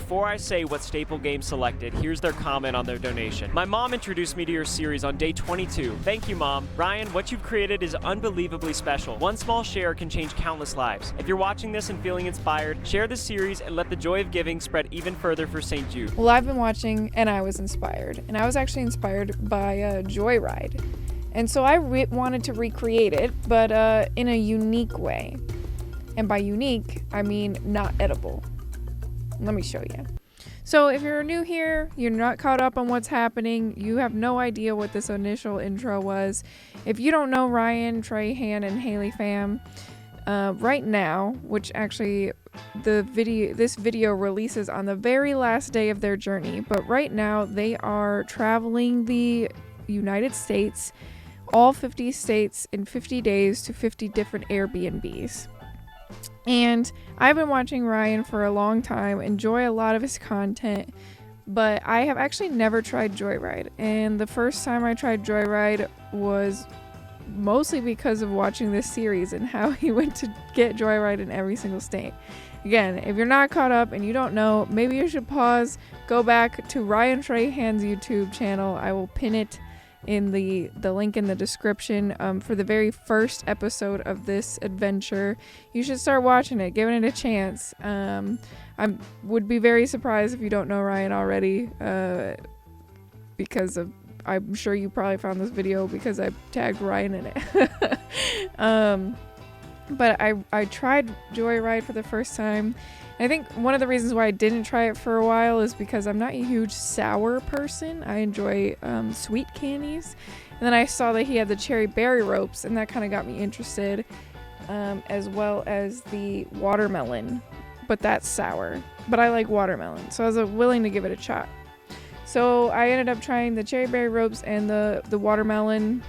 before I say what staple game selected, here's their comment on their donation. My mom introduced me to your series on day 22. Thank you, Mom. Ryan, what you've created is unbelievably special. One small share can change countless lives. If you're watching this and feeling inspired, share this series and let the joy of giving spread even further for St. Jude. Well, I've been watching and I was inspired. And I was actually inspired by JOYRIDE. And so I wanted to recreate it, but in a unique way. And by unique, I mean not edible. Let me show you. So if you're new here, you're not caught up on what's happening, you have no idea what this initial intro was. If you don't know Ryan, Trahan, and Haley fam, right now, which actually this video releases on the very last day of their journey, but right now they are traveling the United States, all 50 states in 50 days to 50 different Airbnbs. And I've been watching Ryan for a long time, enjoy a lot of his content, but I have actually never tried JOYRIDE. And the first time I tried JOYRIDE was mostly because of watching this series and how he went to get JOYRIDE in every single state. Again, if you're not caught up and you don't know, maybe you should pause, go back to Ryan Trahan's YouTube channel. I will pin it in the link in the description for the very first episode of this adventure. You should start watching it, giving it a chance. I would be very surprised if you don't know Ryan already, because I'm sure you probably found this video because I tagged Ryan in it. But I tried JOYRIDE for the first time. I think one of the reasons why I didn't try it for a while is because I'm not a huge sour person. I enjoy sweet candies. And then I saw that he had the cherry berry ropes, and that kind of got me interested, as well as the watermelon. But that's sour. But I like watermelon, so I was willing to give it a shot. So I ended up trying the cherry berry ropes and the watermelon.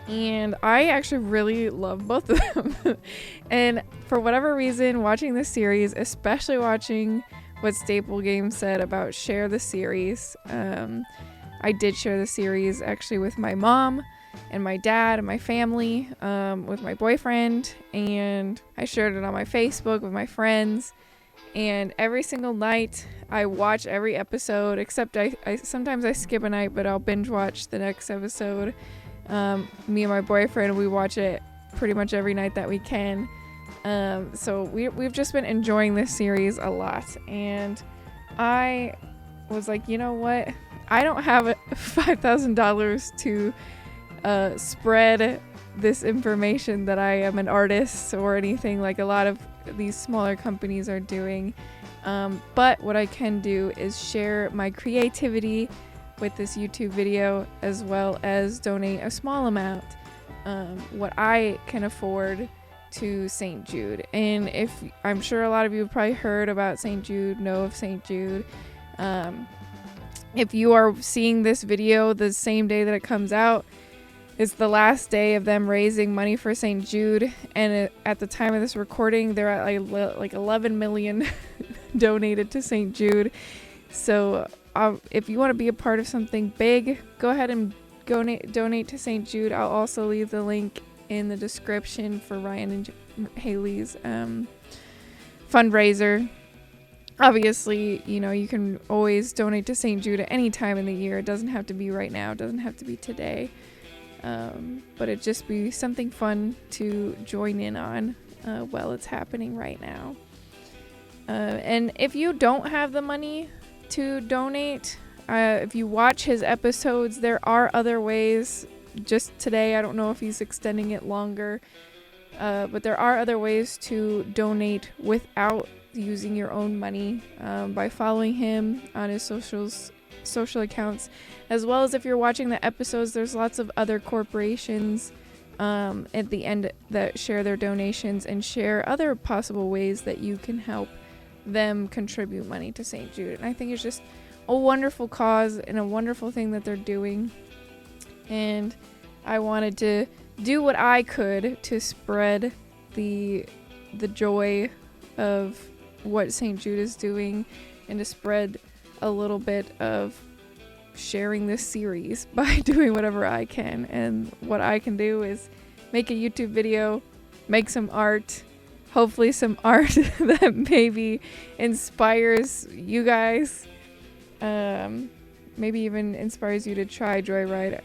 And I actually really love both of them. And for whatever reason, watching this series, especially watching what Staple Games said about share the series, I did share the series actually with my mom and my dad and my family, with my boyfriend, and I shared it on my Facebook with my friends. And every single night I watch every episode, except I sometimes I skip a night, but I'll binge watch the next episode. Me and my boyfriend, we watch it pretty much every night that we can. So we've just been enjoying this series a lot, and I was like, you know what? I don't have $5,000 to spread this information that I am an artist or anything like a lot of these smaller companies are doing. But what I can do is share my creativity with this YouTube video, as well as donate a small amount, what I can afford, to St. Jude. And I'm sure a lot of you have probably heard about St. Jude, know of St. Jude. If you are seeing this video the same day that it comes out, it's the last day of them raising money for St. Jude, and at the time of this recording, they're at like 11 million donated to St. Jude. So if you want to be a part of something big, go ahead and donate to St. Jude. I'll also leave the link in the description for Ryan and Haley's fundraiser. Obviously, you can always donate to St. Jude at any time in the year. It doesn't have to be right now. It doesn't have to be today. But it'd just be something fun to join in on while it's happening right now. And if you don't have the money to donate, if you watch his episodes, there are other ways. Just today, I don't know if he's extending it longer, but there are other ways to donate without using your own money, by following him on his social accounts, as well as if you're watching the episodes, there's lots of other corporations at the end that share their donations and share other possible ways that you can help them contribute money to St. Jude. And I think it's just a wonderful cause and a wonderful thing that they're doing, and I wanted to do what I could to spread the joy of what St. Jude is doing, and to spread a little bit of sharing this series by doing whatever I can. And what I can do is make a YouTube video, make some art, hopefully some art that maybe inspires you guys. Maybe even inspires you to try Joyride.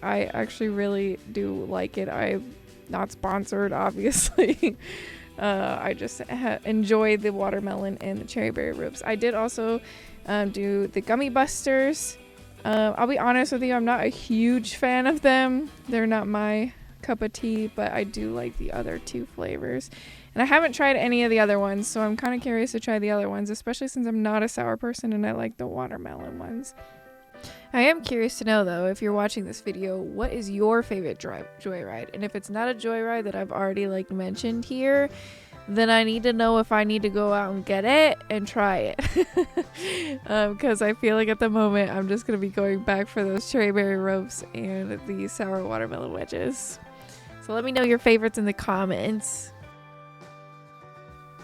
I actually really do like it. I'm not sponsored, obviously. I just enjoy the watermelon and the cherry berry ribs. I did also do the gummy busters. I'll be honest with you, I'm not a huge fan of them. They're not my cup of tea, but I do like the other two flavors. And I haven't tried any of the other ones, so I'm kind of curious to try the other ones, especially since I'm not a sour person and I like the watermelon ones. I am curious to know, though, if you're watching this video, what is your favorite Joyride? And if it's not a Joyride that I've already mentioned here, then I need to know if I need to go out and get it and try it. Because I feel like at the moment I'm just going to be going back for those cherry berry ribs and the sour watermelon wedges. So let me know your favorites in the comments.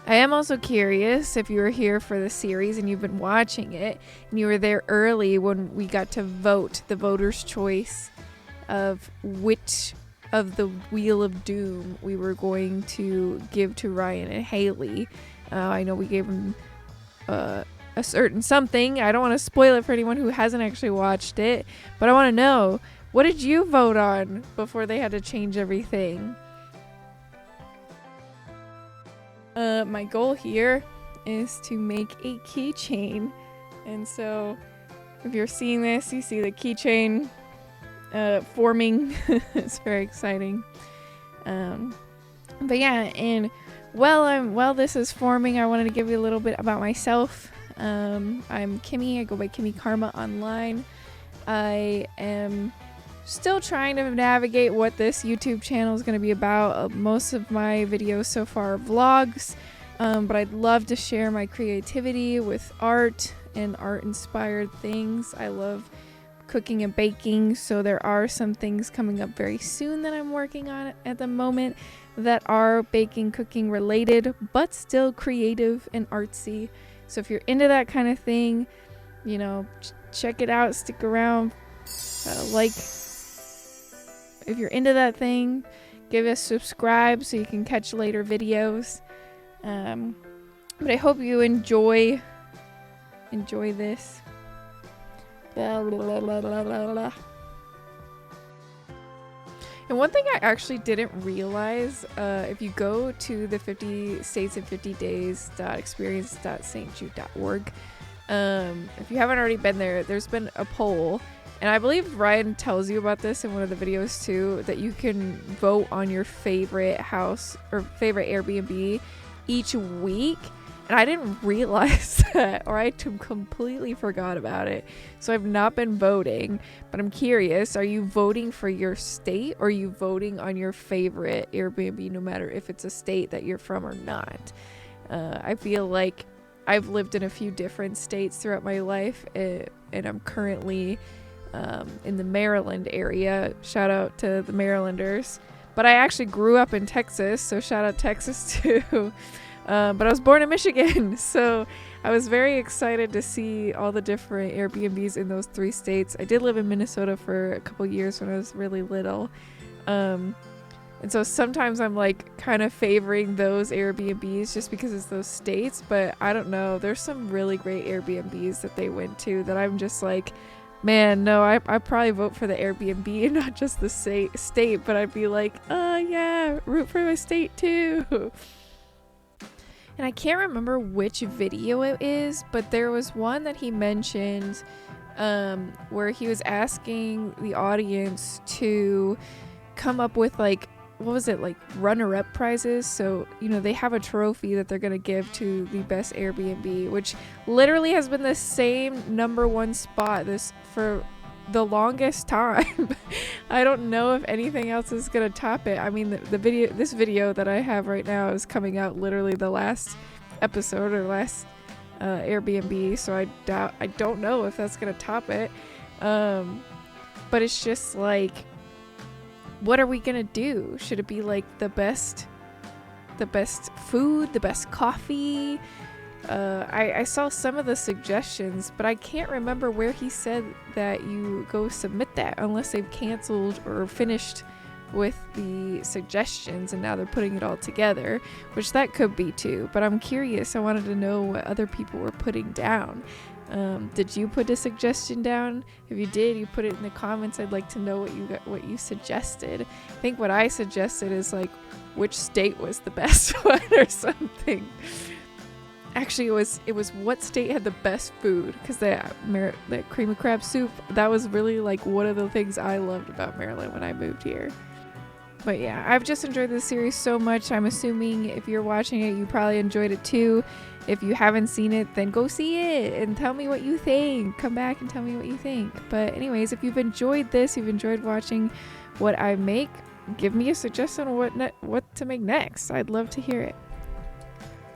I am also curious if you were here for the series and you've been watching it and you were there early when we got to vote the voters' choice of which of the Wheel of Doom we were going to give to Ryan and Haley. I know we gave them a certain something. I don't want to spoil it for anyone who hasn't actually watched it, but I want to know, what did you vote on before they had to change everything? My goal here is to make a keychain, and so if you're seeing this, you see the keychain forming. It's very exciting. But yeah, and while this is forming, I wanted to give you a little bit about myself. I'm Kimmy. I go by Kimmy Karma online. I am still trying to navigate what this YouTube channel is going to be about. Most of my videos so far are vlogs, but I'd love to share my creativity with art and art-inspired things. I love cooking and baking, so there are some things coming up very soon that I'm working on at the moment that are baking, cooking related, but still creative and artsy. So if you're into that kind of thing, you know, check it out, stick around, if you're into that thing, give us subscribe so you can catch later videos. But I hope you enjoy this. And one thing I actually didn't realize, if you go to the 50 states in 50 days.experience.stjude.org, if you haven't already been there, there's been a poll. And I believe Ryan tells you about this in one of the videos too, that you can vote on your favorite house or favorite Airbnb each week. And I didn't realize that, or I completely forgot about it. So I've not been voting, but I'm curious, are you voting for your state or are you voting on your favorite Airbnb, no matter if it's a state that you're from or not? I feel like I've lived in a few different states throughout my life, and I'm currently in the Maryland area. Shout out to the Marylanders. But I actually grew up in Texas, so shout out Texas too. But I was born in Michigan, so I was very excited to see all the different Airbnbs in those 3 states. I did live in Minnesota for a couple years when I was really little. And so sometimes I'm kind of favoring those Airbnbs just because it's those states, but I don't know. There's some really great Airbnbs that they went to that I'm just man, no, I probably vote for the Airbnb and not just the state, but I'd be yeah, root for my state too. And I can't remember which video it is, but there was one that he mentioned where he was asking the audience to come up with runner-up prizes. So, they have a trophy that they're going to give to the best Airbnb, which literally has been the same #1 spot for the longest time. I don't know if anything else is going to top it. I mean, this video that I have right now is coming out literally the last episode or last Airbnb, so I don't know if that's going to top it. But it's just what are we gonna do? Should it be the best food, the best coffee? I saw some of the suggestions, but I can't remember where he said that you go submit that unless they've canceled or finished with the suggestions, and now they're putting it all together, which that could be too. But I'm curious. I wanted to know what other people were putting down. Did you put a suggestion down? If you did, you put it in the comments. I'd like to know what you suggested. I think what I suggested is like which state was the best one or something. Actually, it was what state had the best food, because that cream of crab soup, that was really like one of the things I loved about Maryland when I moved here. But yeah, I've just enjoyed this series so much. I'm assuming if you're watching it, you probably enjoyed it too. If you haven't seen it, then go see it and tell me what you think. Come back and tell me what you think. But anyways, if you've enjoyed this, you've enjoyed watching what I make, give me a suggestion on what to make next. I'd love to hear it.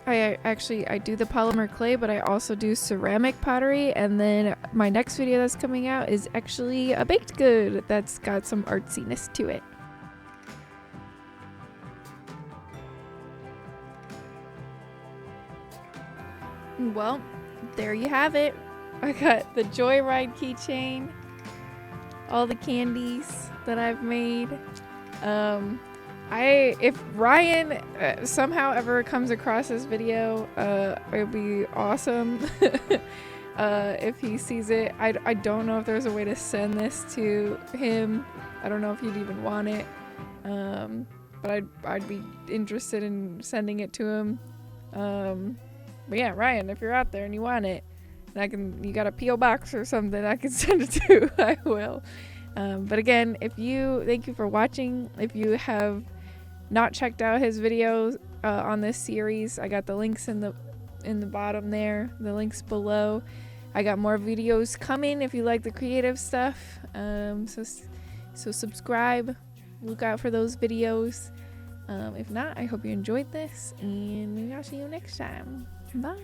I do the polymer clay, but I also do ceramic pottery, and then my next video that's coming out is actually a baked good that's got some artsiness to it. Well, there you have it. I got the JOYRIDE keychain, all the candies that I've made. If Ryan somehow ever comes across this video, it would be awesome if he sees it. I don't know if there's a way to send this to him. I don't know if he'd even want it, but I'd be interested in sending it to him. But yeah, Ryan, if you're out there and you want it, and you got a P.O. box or something I can send it to, I will. But again, thank you for watching. If you have not checked out his videos on this series, I got the links in the bottom there, the links below. I got more videos coming if you like the creative stuff. So subscribe, look out for those videos. If not, I hope you enjoyed this, and maybe I'll see you next time. Bye.